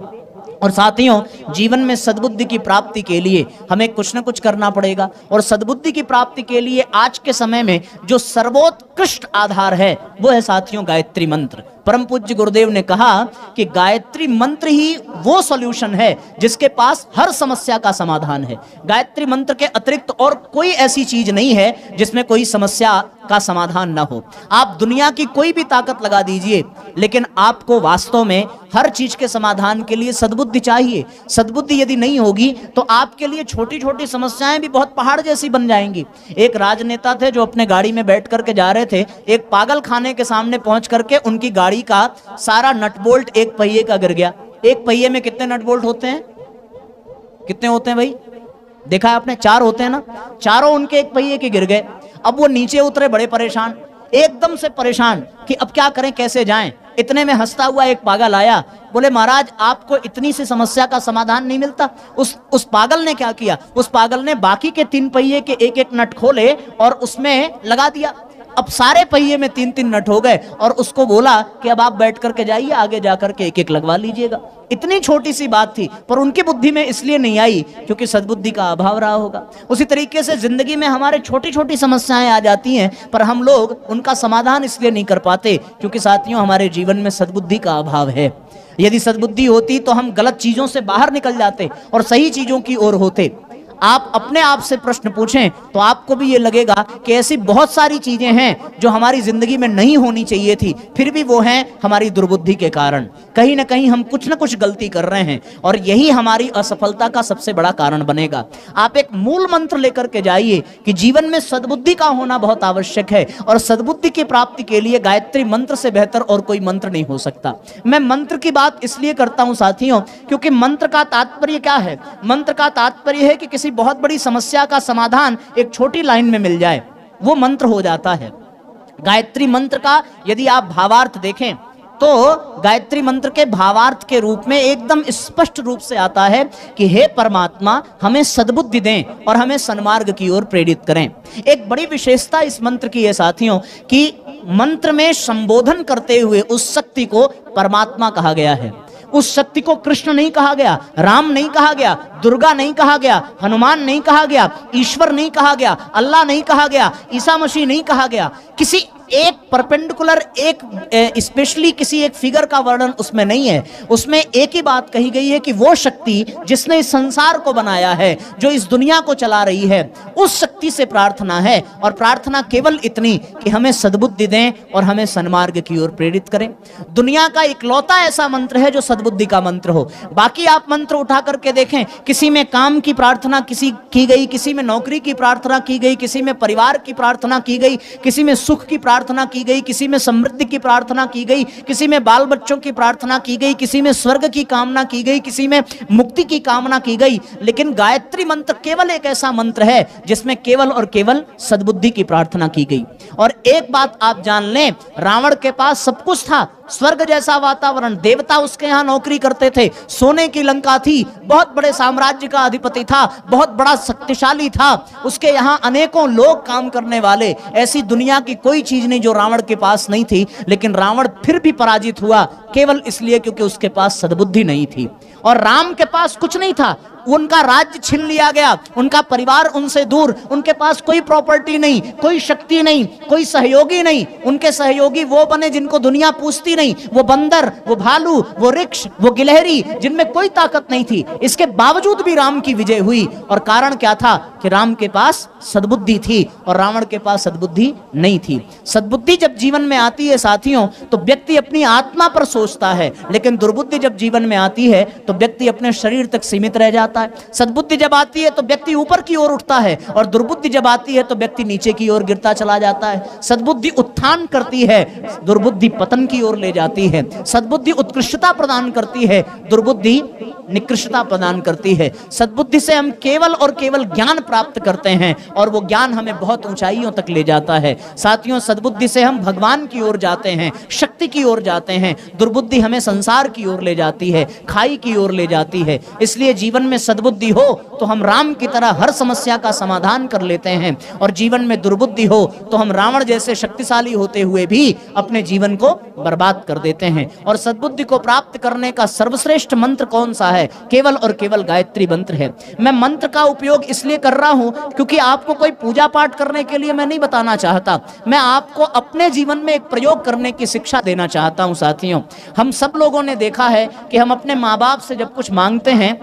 और साथियों, जीवन में सद्बुद्धि की प्राप्ति के लिए हमें कुछ न कुछ करना पड़ेगा, और सद्बुद्धि की प्राप्ति के लिए आज के समय में जो सर्वोत्कृष्ट आधार है वो है साथियों गायत्री मंत्र। परम पूज्य गुरुदेव ने कहा कि गायत्री मंत्र ही वो सॉल्यूशन है जिसके पास हर समस्या का समाधान है। गायत्री मंत्र के अतिरिक्त और कोई ऐसी चीज नहीं है जिसमें कोई समस्या का समाधान ना हो। आप दुनिया की कोई भी ताकत लगा दीजिए, लेकिन आपको वास्तव में हर चीज के समाधान के लिए सद्बुद्धि चाहिए। सद्बुद्धि यदि नहीं होगी तो आपके लिए छोटी छोटी समस्याएं भी बहुत पहाड़ जैसी बन जाएंगी। एक राजनेता थे जो अपने गाड़ी में बैठ करके जा रहे थे, एक पागल खाने के सामने पहुंच करके उनकी गाड़ी का सारा नट बोल्ट एक पहिए का गिर गया। एक पहिए में कितने नट बोल्ट होते हैं? कितने होते हैं भाई? देखा है आपने? 4 होते हैं ना। चारों उनके एक पहिए के गिर गए। अब वो नीचे उतरे बड़े परेशान, एकदम से परेशान कि अब क्या करें, कैसे जाएं। इतने में हंसता हुआ एक पागल आया, बोले महाराज आपको इतनी सी समस्या का समाधान नहीं मिलता। उस पागल ने क्या किया? उस पागल ने बाकी के 3 पहिए के एक एक नट खोले और उसमें लगा दिया। अब सारे पहिए में 3-3 नट हो गए और उसको बोला कि अब आप बैठ करके जाइए, आगे जाकर के एक एक लगवा लीजिएगा। इतनी छोटी सी बात थी, पर उनकी बुद्धि में इसलिए नहीं आई क्योंकि सद्बुद्धि का अभाव रहा होगा। उसी तरीके से जिंदगी में हमारे छोटी छोटी समस्याएं आ जाती हैं, पर हम लोग उनका समाधान इसलिए नहीं कर पाते क्योंकि साथियों हमारे जीवन में सद्बुद्धि का अभाव है। यदि सद्बुद्धि होती तो हम गलत चीजों से बाहर निकल जाते और सही चीजों की ओर होते। आप अपने आप से प्रश्न पूछें तो आपको भी ये लगेगा कि ऐसी बहुत सारी चीजें हैं जो हमारी जिंदगी में नहीं होनी चाहिए थी, फिर भी वो हैं हमारी दुर्बुद्धि के कारण। कहीं ना कहीं हम कुछ ना कुछ गलती कर रहे हैं और यही हमारी असफलता का सबसे बड़ा कारण बनेगा। आप एक मूल मंत्र लेकर के जाइए कि जीवन में सद्बुद्धि का होना बहुत आवश्यक है, और सद्बुद्धि की प्राप्ति के लिए गायत्री मंत्र से बेहतर और कोई मंत्र नहीं हो सकता। मैं मंत्र की बात इसलिए करता हूं साथियों क्योंकि मंत्र का तात्पर्य क्या है? मंत्र का तात्पर्य है कि किसी बहुत बड़ी समस्या का समाधान एक छोटी लाइन में मिल जाए, वो मंत्र हो जाता है। गायत्री मंत्र का यदि आप भावार्थ देखें तो गायत्री मंत्र के भावार्थ के रूप में एकदम स्पष्ट रूप से आता है कि हे परमात्मा हमें सद्बुद्धि दें और हमें सन्मार्ग की ओर प्रेरित करें। एक बड़ी विशेषता इस मंत्र की है साथियों कि मंत्र में संबोधन करते हुए उस शक्ति को परमात्मा कहा गया है। उस शक्ति को कृष्ण नहीं कहा गया, राम नहीं कहा गया, दुर्गा नहीं कहा गया, हनुमान नहीं कहा गया, ईश्वर नहीं कहा गया, अल्लाह नहीं कहा गया, ईसा मसीह नहीं कहा गया। किसी एक परपेंडिकुलर, एक स्पेशली किसी एक फिगर का वर्णन उसमें नहीं है। उसमें एक ही बात कही गई है कि वो शक्ति जिसने इस संसार को बनाया है, जो इस दुनिया को चला रही है, उस शक्ति से प्रार्थना है। और प्रार्थना केवल इतनी कि हमें सद्बुद्धि दें और हमें सन्मार्ग की ओर प्रेरित करें। दुनिया का इकलौता ऐसा मंत्र है जो सद्बुद्धि का मंत्र हो। बाकी आप मंत्र उठा करके देखें, किसी में काम की प्रार्थना किसी की गई, किसी में नौकरी की प्रार्थना की गई, किसी में परिवार की प्रार्थना की गई, किसी में सुख की प्रार्थना प्रार्थना की गई, किसी में समृद्धि की प्रार्थना की गई, किसी में बाल बच्चों की प्रार्थना की गई, किसी में स्वर्ग की कामना की गई, किसी में मुक्ति की कामना की गई। लेकिन गायत्री मंत्र केवल एक ऐसा मंत्र है जिसमें केवल और केवल सद्बुद्धि की प्रार्थना की गई। और एक बात आप जान लें, रावण के पास सब कुछ था, स्वर्ग जैसा वातावरण, देवता उसके यहाँ नौकरी करते थे, सोने की लंका थी, बहुत बड़े साम्राज्य का अधिपति था, बहुत बड़ा शक्तिशाली था, उसके यहाँ अनेकों लोग काम करने वाले, ऐसी दुनिया की कोई चीज नहीं जो रावण के पास नहीं थी। लेकिन रावण फिर भी पराजित हुआ केवल इसलिए क्योंकि उसके पास सद्बुद्धि नहीं थी। और राम के पास कुछ नहीं था, उनका राज्य छीन लिया गया, उनका परिवार उनसे दूर, उनके पास कोई प्रॉपर्टी नहीं, कोई शक्ति नहीं, कोई सहयोगी नहीं। उनके सहयोगी वो बने जिनको दुनिया पूछती नहीं, वो बंदर, वो भालू, वो वृक्ष, वो गिलहरी, जिनमें कोई ताकत नहीं थी। इसके बावजूद भी राम की विजय हुई। और कारण क्या था कि राम के पास सद्बुद्धि थी और रावण के पास सद्बुद्धि नहीं थी। सद्बुद्धि जब जीवन में आती है साथियों, तो व्यक्ति अपनी आत्मा पर सोचता है, लेकिन दुर्बुद्धि जब जीवन में आती है तो व्यक्ति अपने शरीर तक सीमित रह जाता है। सद्बुद्धि जब आती है तो व्यक्ति ऊपर की ओर उठता है, और दुर्बुद्धि जब आती है तो व्यक्ति नीचे की ओर गिरता चला जाता है। सद्बुद्धि उत्थान करती है, दुर्बुद्धि पतन की ओर ले जाती है। सद्बुद्धि उत्कृष्टता प्रदान करती है, दुर्बुद्धि निकृष्टता प्रदान करती है। सद्बुद्धि से हम केवल और केवल ज्ञान प्राप्त करते हैं, और वो ज्ञान हमें बहुत ऊंचाइयों तक ले जाता है। साथियों, सद्बुद्धि से हम भगवान की ओर जाते हैं, शक्ति की ओर जाते हैं। दुर्बुद्धि हमें संसार की ओर ले जाती है, खाई की ओर ले जाती है। इसलिए जीवन में सद्बुद्धि हो तो हम राम की तरह हर समस्या का समाधान कर लेते हैं, और जीवन में दुर्बुद्धि हो तो हम रावण जैसे शक्तिशाली होते हुए भी अपने जीवन को बर्बाद कर देते हैं। और सद्बुद्धि को प्राप्त करने का सर्वश्रेष्ठ मंत्र कौन सा है? केवल और केवल गायत्री मंत्र है। मैं मंत्र का उपयोग इसलिए कर रहा हूं क्योंकि आपको कोई पूजा पाठ करने के लिए मैं नहीं बताना चाहता, मैं आपको अपने जीवन में एक प्रयोग करने की शिक्षा देना चाहता हूं। साथियों, हम सब लोगों ने देखा है कि हम अपने माँ बाप से जब कुछ मांगते हैं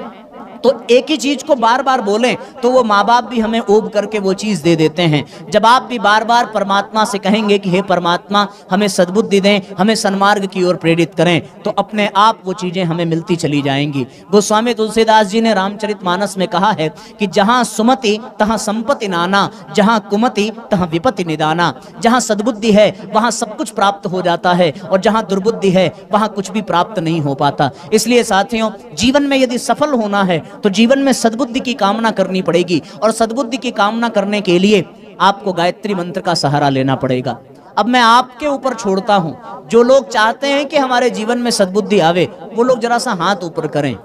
तो एक ही चीज को बार बार बोलें तो वो माँ बाप भी हमें ऊब करके वो चीज दे देते हैं। जब आप भी बार बार परमात्मा से कहेंगे कि हे परमात्मा हमें सद्बुद्धि दें, हमें सन्मार्ग की ओर प्रेरित करें, तो अपने आप वो चीजें हमें मिलती चली जाएंगी। गोस्वामी तुलसीदास जी ने रामचरितमानस में कहा है कि जहां सुमति तहां संपत्ति नाना, जहां कुमति तहां विपत्ति निदाना। जहां सद्बुद्धि है वहां सब कुछ प्राप्त हो जाता है, और जहां दुर्बुद्धि है वहां कुछ भी प्राप्त नहीं हो पाता। इसलिए साथियों, जीवन में यदि सफल होना है तो जीवन में सद्बुद्धि की कामना करनी पड़ेगी, और सद्बुद्धि की कामना करने के लिए आपको गायत्री मंत्र का सहारा लेना पड़ेगा। अब मैं आपके ऊपर छोड़ता हूं, जो लोग चाहते हैं कि हमारे जीवन में सद्बुद्धि आवे वो लोग जरा सा हाथ ऊपर करें।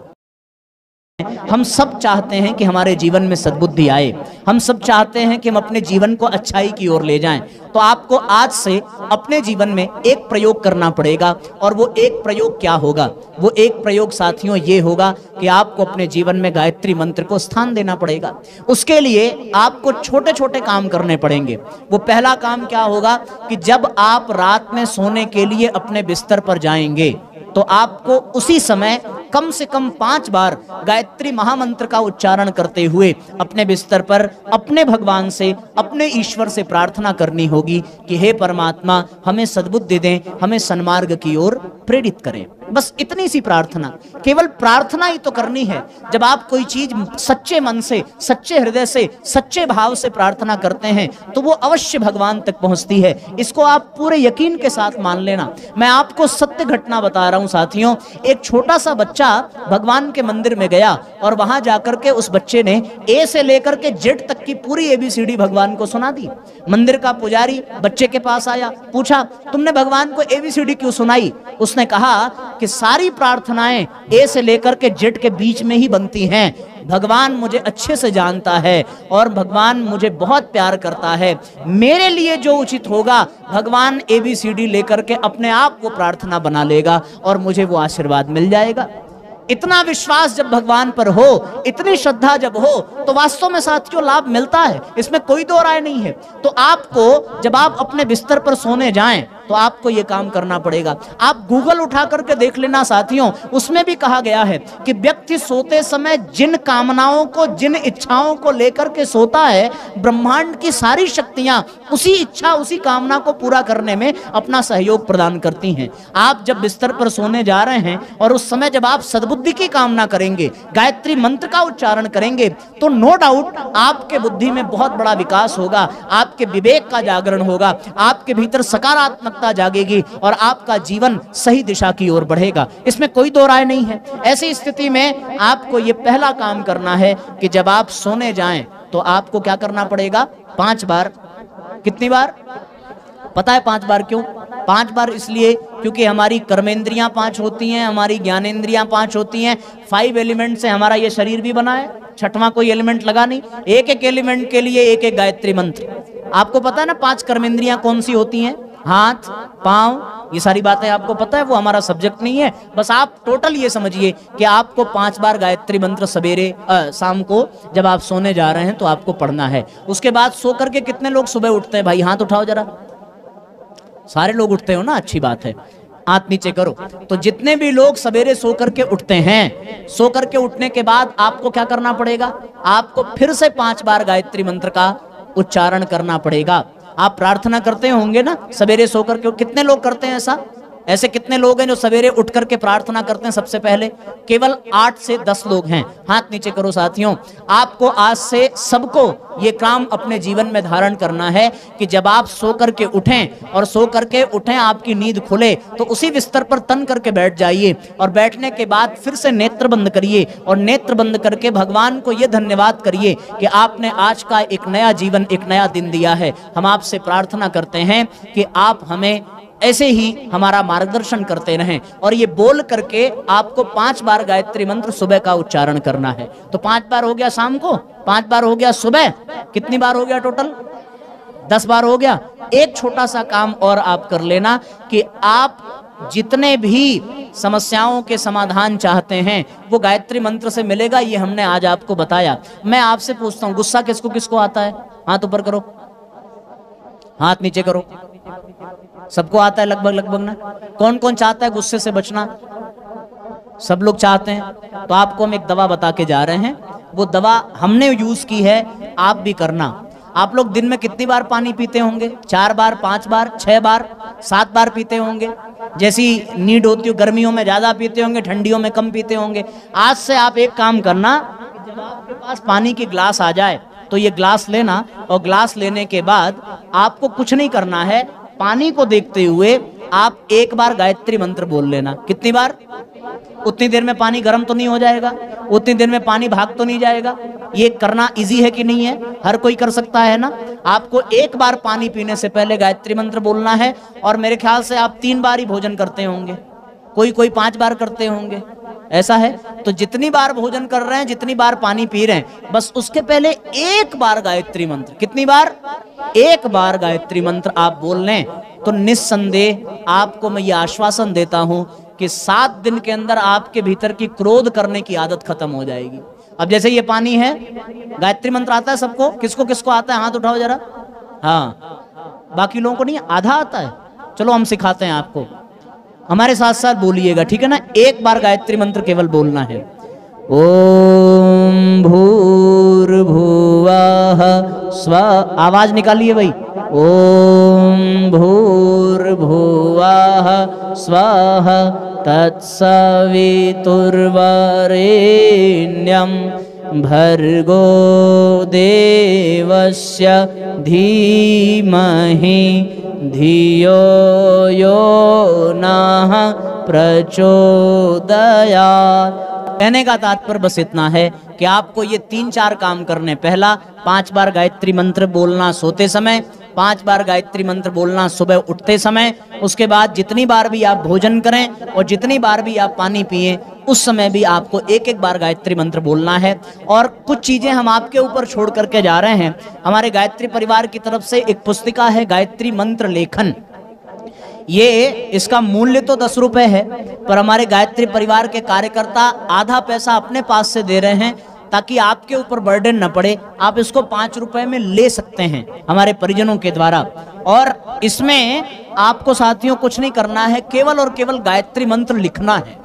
हम सब चाहते हैं कि हमारे जीवन में सद्बुद्धि आए, हम सब चाहते हैं कि हम अपने जीवन को अच्छाई की ओर ले जाएं। तो आपको आज से अपने जीवन में एक प्रयोग करना पड़ेगा, और वो एक प्रयोग क्या होगा? वो एक प्रयोग साथियों ये होगा कि आपको अपने जीवन में गायत्री मंत्र को स्थान देना पड़ेगा। उसके लिए आपको छोटे छोटे काम करने पड़ेंगे। वो पहला काम क्या होगा कि जब आप रात में सोने के लिए अपने बिस्तर पर जाएंगे तो आपको उसी समय कम से कम 5 बार गायत्री महामंत्र का उच्चारण करते हुए अपने बिस्तर पर अपने भगवान से, अपने ईश्वर से प्रार्थना करनी होगी कि हे परमात्मा हमें सद्बुद्धि दें, हमें सन्मार्ग की ओर प्रेरित करें। बस इतनी सी प्रार्थना, केवल प्रार्थना ही तो करनी है। जब आप कोई चीज सच्चे मन से, सच्चे हृदय से, सच्चे भाव से प्रार्थना करते हैं तो वो अवश्य भगवान तक पहुंचती है। इसको आप पूरे यकीन के साथ मान लेना। मैं आपको सत्य घटना बता रहा हूं साथियों। एक छोटा सा बच्चा भगवान के मंदिर में गया, और वहां जाकर के उस बच्चे ने ए से लेकर के जेड तक की पूरी ABCD भगवान को सुना दी। मंदिर का पुजारी बच्चे के पास आया, पूछा तुमने भगवान को ABCD क्यों सुनाई? उसने कहा कि सारी प्रार्थनाएं ए से लेकर के जेड के बीच में ही बनती हैं। भगवान मुझे अच्छे से जानता है और भगवान मुझे बहुत प्यार करता है। मेरे लिए जो उचित होगा भगवान ABCD लेकर के अपने आप वो प्रार्थना बना लेगा और मुझे वो आशीर्वाद मिल जाएगा। इतना विश्वास जब भगवान पर हो, इतनी श्रद्धा जब हो, तो वास्तव में साथियों लाभ मिलता है, इसमें कोई दो राय नहीं है। तो आपको जब आप अपने बिस्तर पर सोने जाएं तो आपको ये काम करना पड़ेगा। आप गूगल उठा करके देख लेना साथियों, उसमें भी कहा गया है कि व्यक्ति सोते समय जिन कामनाओं को, जिन इच्छाओं को लेकर के सोता है, ब्रह्मांड की सारी शक्तियां उसी इच्छा, उसी कामना को पूरा करने में अपना सहयोग प्रदान करती हैं। आप जब बिस्तर पर सोने जा रहे हैं और उस समय जब आप सद्बुद्धि की कामना करेंगे, गायत्री मंत्र का उच्चारण करेंगे, तो नो डाउट आपके बुद्धि में बहुत बड़ा विकास होगा, आपके विवेक का जागरण होगा, आपके भीतर सकारात्मकता जागेगी और आपका जीवन सही दिशा की ओर बढ़ेगा। इसमें कोई दो राय नहीं है। ऐसी स्थिति में आपको ये पहला काम करना है कि जब आप सोने जाएं तो आपको क्या करना पड़ेगा? 5 बार। कितनी बार पता है? 5 बार। क्यों 5 बार? इसलिए क्योंकि हमारी कर्मेंद्रियां 5 होती हैं, हमारी ज्ञानेंद्रियां 5 होती हैं। 5 एलिमेंट से हमारा ये शरीर भी बना है, छठवां कोई एलिमेंट लगा नहीं। एक एक एलिमेंट के लिए एक एक गायत्री मंत्र। आपको पता है ना 5 कर्मेंद्रियां कौन सी होती हैं? हाथ, पांव, ये सारी बातें आपको पता है, वो हमारा सब्जेक्ट नहीं है। बस आप टोटल ये समझिए कि आपको 5 बार गायत्री मंत्र सवेरे शाम को जब आप सोने जा रहे हैं तो आपको पढ़ना है। उसके बाद सो करके कितने लोग सुबह उठते हैं? भाई हाथ उठाओ जरा। सारे लोग उठते हो ना, अच्छी बात है, हाथ नीचे करो। तो जितने भी लोग सवेरे सो करके उठते हैं, सो करके उठने के बाद आपको क्या करना पड़ेगा? आपको फिर से 5 बार गायत्री मंत्र का उच्चारण करना पड़ेगा। आप प्रार्थना करते होंगे ना सवेरे सो करके? कितने लोग करते हैं ऐसा? ऐसे कितने लोग हैं जो सवेरे उठ करके प्रार्थना करते हैं? सबसे पहले केवल 8 से 10 लोग हैं। हाथ नीचे करो साथियों। आपको आज से सबको ये काम अपने जीवन में धारण करना है कि जब आप सो करके उठें और सो करके उठें, आपकी नींद खुले तो उसी बिस्तर पर तन करके बैठ जाइए और बैठने के बाद फिर से नेत्र बंद करिए और नेत्र बंद करके भगवान को ये धन्यवाद करिए कि आपने आज का एक नया जीवन, एक नया दिन दिया है। हम आपसे प्रार्थना करते हैं कि आप हमें ऐसे ही हमारा मार्गदर्शन करते रहें। और ये बोल करके आपको 5 बार गायत्री मंत्र सुबह का उच्चारण करना है। तो 5 बार हो गया शाम को, 5 बार हो गया सुबह, कितनी बार हो गया टोटल? 10 बार हो गया। एक छोटा सा काम और आप कर लेना कि आप जितने भी समस्याओं के समाधान चाहते हैं वो गायत्री मंत्र से मिलेगा। ये हमने आज आपको बताया। मैं आपसे पूछता हूँ, गुस्सा किसको किसको आता है? हाथ ऊपर करो, हाथ नीचे करो। सबको आता है लगभग ना? कौन कौन चाहता है गुस्से से बचना? सब लोग चाहते हैं। तो आपको हम एक दवा बता के जा रहे हैं, वो दवा हमने यूज की है, आप भी करना। आप लोग दिन में कितनी बार पानी पीते होंगे? 4 बार, 5 बार, 6 बार, 7 बार पीते होंगे। जैसी नीड होती हो, गर्मियों में ज्यादा पीते होंगे, ठंडियों में कम पीते होंगे। आज से आप एक काम करना, जब आपके पास पानी की ग्लास आ जाए तो ये ग्लास लेना और ग्लास लेने के बाद आपको कुछ नहीं करना है, पानी को देखते हुए आप 1 बार गायत्री मंत्र बोल लेना। कितनी बार? उतनी देर में पानी गर्म तो नहीं हो जाएगा? उतनी देर में पानी भाग तो नहीं जाएगा? ये करना इजी है कि नहीं है? हर कोई कर सकता है ना? आपको 1 बार पानी पीने से पहले गायत्री मंत्र बोलना है। और मेरे ख्याल से आप 3 बार ही भोजन करते होंगे, कोई 5 बार करते होंगे, ऐसा है? तो जितनी बार भोजन कर रहे हैं, जितनी बार पानी पी रहे हैं, बस उसके पहले 1 बार गायत्री मंत्र। कितनी बार? 1 बार गायत्री मंत्र आप बोल लें तो निस्संदेह आपको मैं ये आश्वासन देता हूं कि 7 दिन के अंदर आपके भीतर की क्रोध करने की आदत खत्म हो जाएगी। अब जैसे ये पानी है, गायत्री मंत्र आता है सबको? किसको किसको आता है? हाथ उठाओ जरा। हाँ, बाकी लोगों को नहीं, आधा आता है। चलो हम सिखाते हैं आपको, हमारे साथ साथ बोलिएगा, ठीक है ना? 1 बार गायत्री मंत्र केवल बोलना है। ओम भूर्भुवः स्वः, आवाज निकालिए भाई। ओम भूर्भुवः स्वः तत्सवितुर्वरेण्यं भर्गो देवस्य धीमहि धियो यो नः प्रचोदयात्। कहने का तात्पर्य बस इतना है कि आपको ये 3-4 काम करने। पहला, 5 बार गायत्री मंत्र बोलना सोते समय, 5 बार गायत्री मंत्र बोलना सुबह उठते समय। उसके बाद जितनी बार भी आप भोजन करें और जितनी बार भी आप पानी पिएं, उस समय भी आपको 1-1 बार गायत्री मंत्र बोलना है। और कुछ चीजें हम आपके ऊपर छोड़ करके जा रहे हैं। हमारे गायत्री परिवार की तरफ से एक पुस्तिका है, गायत्री मंत्र लेखन। ये इसका मूल्य तो 10 रुपए है, पर हमारे गायत्री परिवार के कार्यकर्ता आधा पैसा अपने पास से दे रहे हैं ताकि आपके ऊपर बर्डन न पड़े। आप इसको 5 रुपए में ले सकते हैं हमारे परिजनों के द्वारा। और इसमें आपको साथियों कुछ नहीं करना है, केवल और केवल गायत्री मंत्र लिखना है।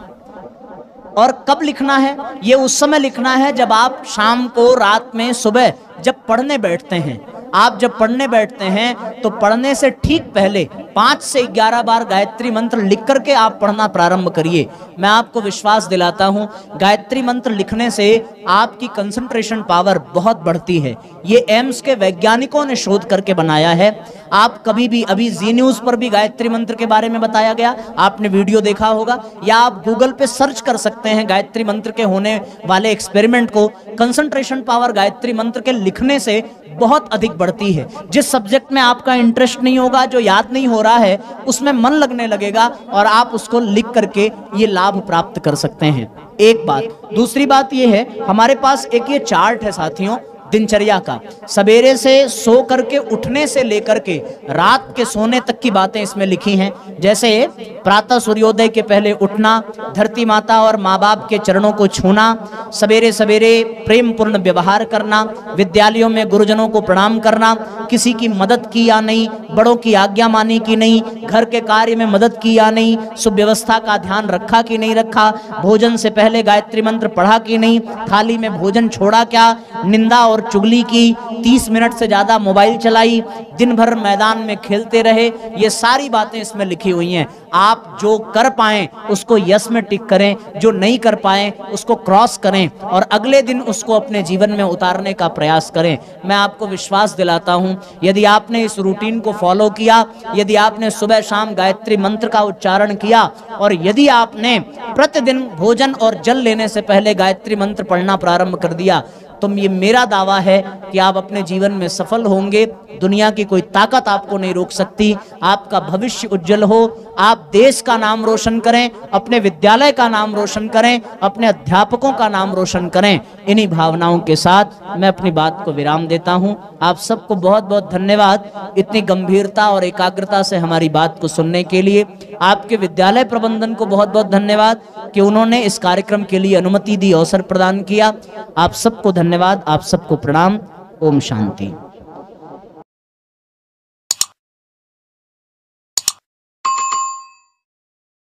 और कब लिखना है? ये उस समय लिखना है जब आप शाम को, रात में, सुबह जब पढ़ने बैठते हैं। आप जब पढ़ने बैठते हैं तो पढ़ने से ठीक पहले 5 से 11 बार गायत्री मंत्र लिख करके आप पढ़ना प्रारंभ करिए। मैं आपको विश्वास दिलाता हूं, गायत्री मंत्र लिखने से आपकी कंसंट्रेशन पावर बहुत बढ़ती है। ये एम्स के वैज्ञानिकों ने शोध करके बनाया है। आप कभी भी, अभी जी न्यूज पर भी गायत्री मंत्र के बारे में बताया गया, आपने वीडियो देखा होगा, या आप गूगल पे सर्च कर सकते हैं गायत्री मंत्र के होने वाले एक्सपेरिमेंट को। कंसंट्रेशन पावर गायत्री मंत्र के लिखने से बहुत अधिक बढ़ती है। जिस सब्जेक्ट में आपका इंटरेस्ट नहीं होगा, जो याद नहीं हो रहा है, उसमें मन लगने लगेगा और आप उसको लिख करके ये लाभ प्राप्त कर सकते हैं। एक बात। दूसरी बात ये है, हमारे पास एक ये चार्ट है साथियों दिनचर्या का। सवेरे से सो करके उठने से लेकर के रात के सोने तक की बातें इसमें लिखी हैं। जैसे प्रातः सूर्योदय के पहले उठना, धरती माता और माँ बाप के चरणों को छूना, सवेरे सवेरे प्रेम पूर्ण व्यवहार करना, विद्यालयों में गुरुजनों को प्रणाम करना, किसी की मदद की या नहीं, बड़ों की आज्ञा मानी कि नहीं, घर के कार्य में मदद की या नहीं, सुव्यवस्था का ध्यान रखा कि नहीं रखा, भोजन से पहले गायत्री मंत्र पढ़ा कि नहीं, थाली में भोजन छोड़ा क्या, निंदा और चुगली की, 30 मिनट से ज्यादा मोबाइल चलाई, दिन भर मैदान में खेलते रहे। ये सारी बातें इसमें लिखी हुई हैं। आप जो कर पाएं उसको यस में टिक करें, जो नहीं कर पाएं उसको क्रॉस करें और अगले दिन उसको अपने जीवन में उतारने का प्रयास करें। मैं आपको विश्वास दिलाता हूं, यदि आपने इस रूटीन को फॉलो किया, यदि आपने सुबह शाम गायत्री मंत्र का उच्चारण किया और यदि आपने प्रतिदिन भोजन और जल लेने से पहले गायत्री मंत्र पढ़ना प्रारंभ कर दिया, तो ये मेरा दावा है कि आप अपने जीवन में सफल होंगे। दुनिया की कोई ताकत आपको नहीं रोक सकती। आपका भविष्य उज्जवल हो, आप देश का नाम रोशन करें, अपने विद्यालय का नाम रोशन करें, अपने अध्यापकों का नाम रोशन करें। इन्हीं भावनाओं के साथ मैं अपनी बात को विराम देता हूं। आप सबको बहुत बहुत धन्यवाद इतनी गंभीरता और एकाग्रता से हमारी बात को सुनने के लिए। आपके विद्यालय प्रबंधन को बहुत बहुत धन्यवाद कि उन्होंने इस कार्यक्रम के लिए अनुमति दी, अवसर प्रदान किया। आप सबको धन्यवाद, आप सबको प्रणाम। ओम शांति।